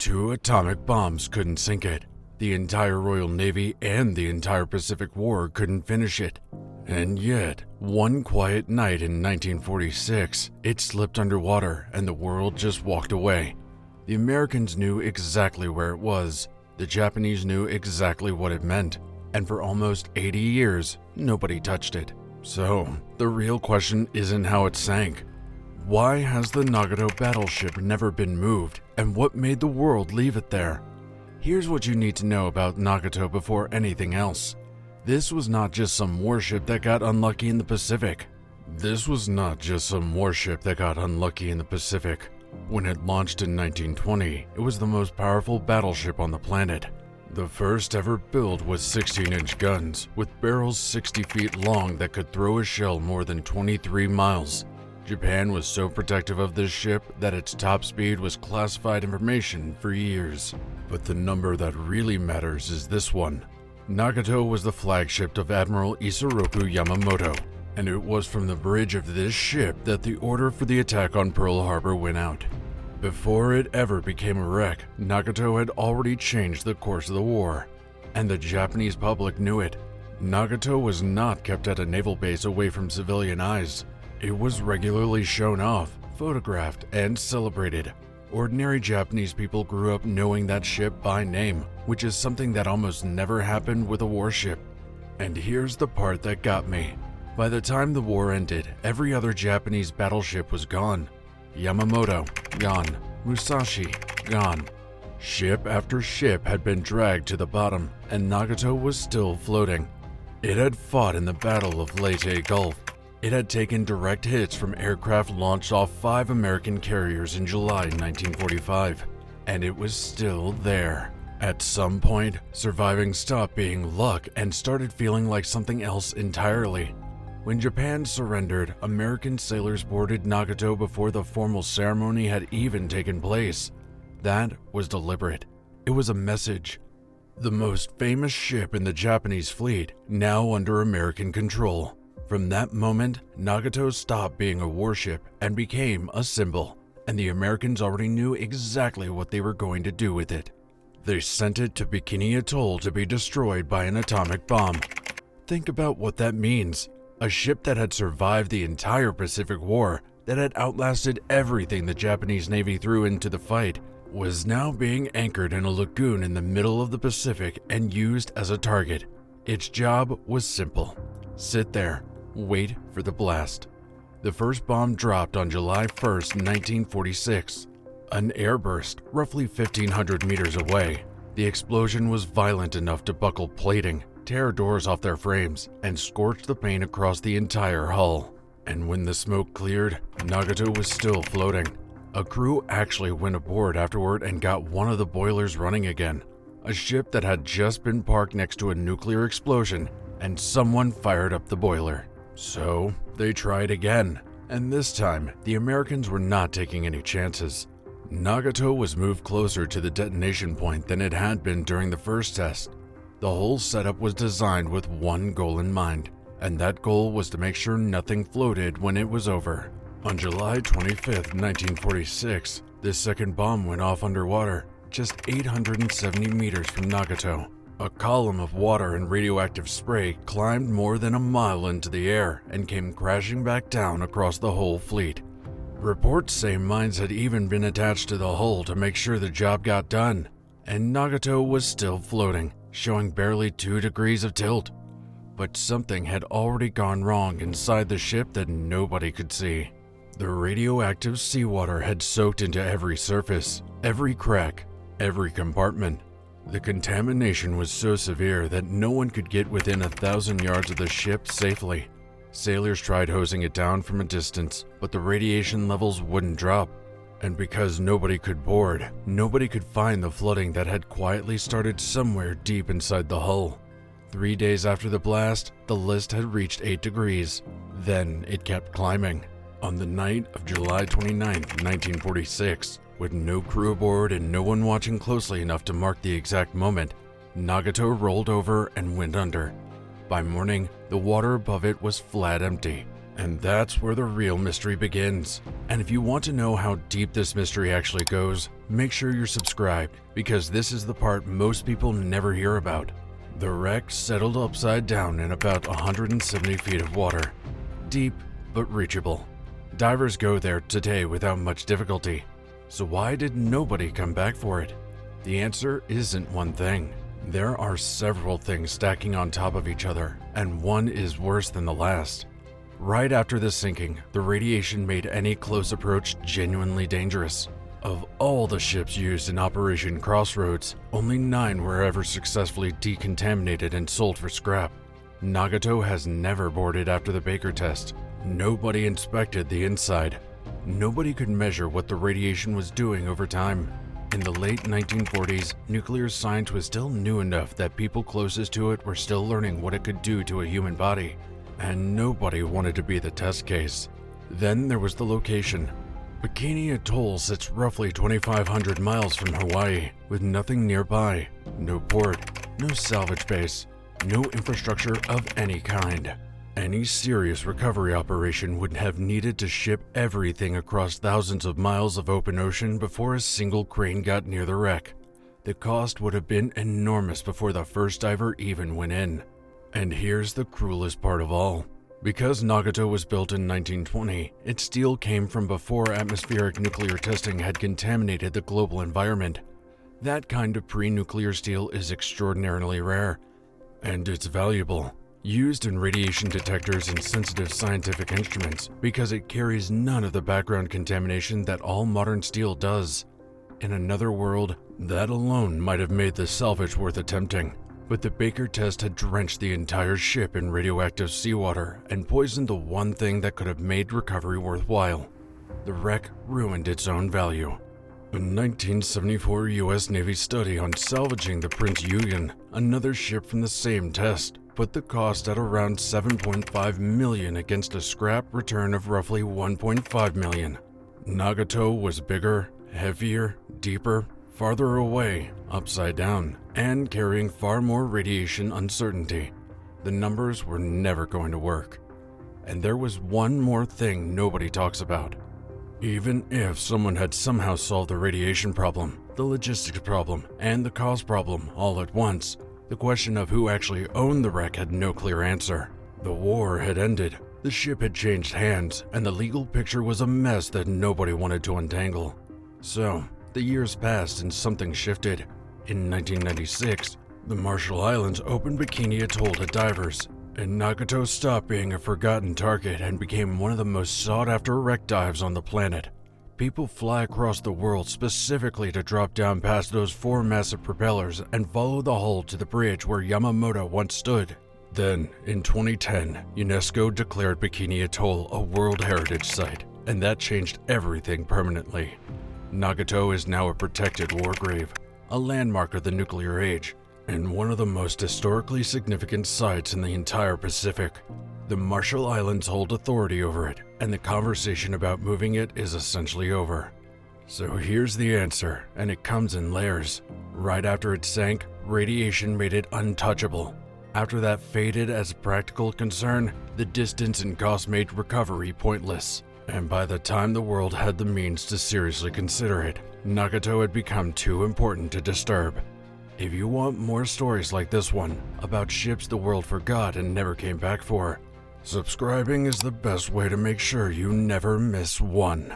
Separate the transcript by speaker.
Speaker 1: 2 atomic bombs couldn't sink it. The entire Royal Navy and the entire Pacific War couldn't finish it. And yet, one quiet night in 1946, it slipped underwater and the world just walked away. The Americans knew exactly where it was. The Japanese knew exactly what it meant. And for almost 80 years, nobody touched it. So, the real question isn't how it sank. Why has the Nagato Battleship never been moved, and what made the world leave it there? Here's what you need to know about Nagato before anything else. This was not just some warship that got unlucky in the Pacific. When it launched in 1920, it was the most powerful battleship on the planet. The first ever build was 16-inch guns, with barrels 60 feet long that could throw a shell more than 23 miles. Japan was so protective of this ship that its top speed was classified information for years. But the number that really matters is this one. Nagato was the flagship of Admiral Isoroku Yamamoto, and it was from the bridge of this ship that the order for the attack on Pearl Harbor went out. Before it ever became a wreck, Nagato had already changed the course of the war, and the Japanese public knew it. Nagato was not kept at a naval base away from civilian eyes. It was regularly shown off, photographed, and celebrated. Ordinary Japanese people grew up knowing that ship by name, which is something that almost never happened with a warship. And here's the part that got me. By the time the war ended, every other Japanese battleship was gone. Yamamoto, gone. Musashi, gone. Ship after ship had been dragged to the bottom, and Nagato was still floating. It had fought in the Battle of Leyte Gulf. It had taken direct hits from aircraft launched off 5 American carriers in July 1945, and it was still there. At some point, surviving stopped being luck and started feeling like something else entirely. When Japan surrendered, American sailors boarded Nagato before the formal ceremony had even taken place. That was deliberate. It was a message. The most famous ship in the Japanese fleet, now under American control. From that moment, Nagato stopped being a warship and became a symbol, and the Americans already knew exactly what they were going to do with it. They sent it to Bikini Atoll to be destroyed by an atomic bomb. Think about what that means. A ship that had survived the entire Pacific War, that had outlasted everything the Japanese Navy threw into the fight, was now being anchored in a lagoon in the middle of the Pacific and used as a target. Its job was simple. Sit there. Wait for the blast. The first bomb dropped on July 1st, 1946. An airburst, roughly 1,500 meters away. The explosion was violent enough to buckle plating, tear doors off their frames, and scorch the paint across the entire hull. And when the smoke cleared, Nagato was still floating. A crew actually went aboard afterward and got one of the boilers running again. A ship that had just been parked next to a nuclear explosion, and someone fired up the boiler. So they tried again, and this time the Americans were not taking any chances. Nagato was moved closer to the detonation point than it had been during the first test. The whole setup was designed with one goal in mind, and that goal was to make sure nothing floated when it was over. On July 25, 1946, the second bomb went off underwater, just 870 meters from Nagato. A column of water and radioactive spray climbed more than a mile into the air and came crashing back down across the whole fleet. Reports say mines had even been attached to the hull to make sure the job got done, and Nagato was still floating, showing barely 2 degrees of tilt. But something had already gone wrong inside the ship that nobody could see. The radioactive seawater had soaked into every surface, every crack, every compartment. The contamination was so severe that no one could get within 1,000 yards of the ship safely. Sailors tried hosing it down from a distance, but the radiation levels wouldn't drop. And because nobody could board, nobody could find the flooding that had quietly started somewhere deep inside the hull. 3 days after the blast, the list had reached 8 degrees. Then it kept climbing. On the night of July 29, 1946, with no crew aboard and no one watching closely enough to mark the exact moment, Nagato rolled over and went under. By morning, the water above it was flat empty, And that's where the real mystery begins. And if you want to know how deep this mystery actually goes, make sure you're subscribed, because this is the part most people never hear about. The wreck settled upside down in about 170 feet of water. Deep, but reachable. Divers go there today without much difficulty. So why did nobody come back for it? The answer isn't one thing. There are several things stacking on top of each other, and one is worse than the last. Right after the sinking, the radiation made any close approach genuinely dangerous. Of all the ships used in Operation Crossroads, only 9 were ever successfully decontaminated and sold for scrap. Nagato has never boarded after the Baker test. Nobody inspected the inside. Nobody could measure what the radiation was doing over time. In the late 1940s, nuclear science was still new enough that people closest to it were still learning what it could do to a human body. And nobody wanted to be the test case. Then there was the location. Bikini Atoll sits roughly 2,500 miles from Hawaii, with nothing nearby. No port, no salvage base, no infrastructure of any kind. Any serious recovery operation would have needed to ship everything across thousands of miles of open ocean before a single crane got near the wreck. The cost would have been enormous before the first diver even went in. And here's the cruelest part of all. Because Nagato was built in 1920, its steel came from before atmospheric nuclear testing had contaminated the global environment. That kind of pre-nuclear steel is extraordinarily rare, and it's valuable, used in radiation detectors and sensitive scientific instruments because it carries none of the background contamination that all modern steel does. In another world, that alone might have made the salvage worth attempting. But the Baker test had drenched the entire ship in radioactive seawater and poisoned the one thing that could have made recovery worthwhile. The wreck ruined its own value. A 1974 U.S. Navy study on salvaging the Prince Eugen, another ship from the same test, put the cost at around $7.5 million against a scrap return of roughly $1.5 million. Nagato was bigger, heavier, deeper, farther away, upside down, and carrying far more radiation uncertainty. The numbers were never going to work. And there was one more thing nobody talks about. Even if someone had somehow solved the radiation problem, the logistics problem, and the cost problem all at once, the question of who actually owned the wreck had no clear answer. The war had ended, the ship had changed hands, and the legal picture was a mess that nobody wanted to untangle. So, the years passed and something shifted. In 1996, the Marshall Islands opened Bikini Atoll to divers, and Nagato stopped being a forgotten target and became one of the most sought-after wreck dives on the planet. People fly across the world specifically to drop down past those 4 massive propellers and follow the hull to the bridge where Yamamoto once stood. Then, in 2010, UNESCO declared Bikini Atoll a World Heritage Site, and that changed everything permanently. Nagato is now a protected war grave, a landmark of the nuclear age, and one of the most historically significant sites in the entire Pacific. The Marshall Islands hold authority over it, and the conversation about moving it is essentially over. So here's the answer, and it comes in layers. Right after it sank, radiation made it untouchable. After that faded as a practical concern, the distance and cost made recovery pointless. And by the time the world had the means to seriously consider it, Nagato had become too important to disturb. If you want more stories like this one, about ships the world forgot and never came back for, subscribing is the best way to make sure you never miss one.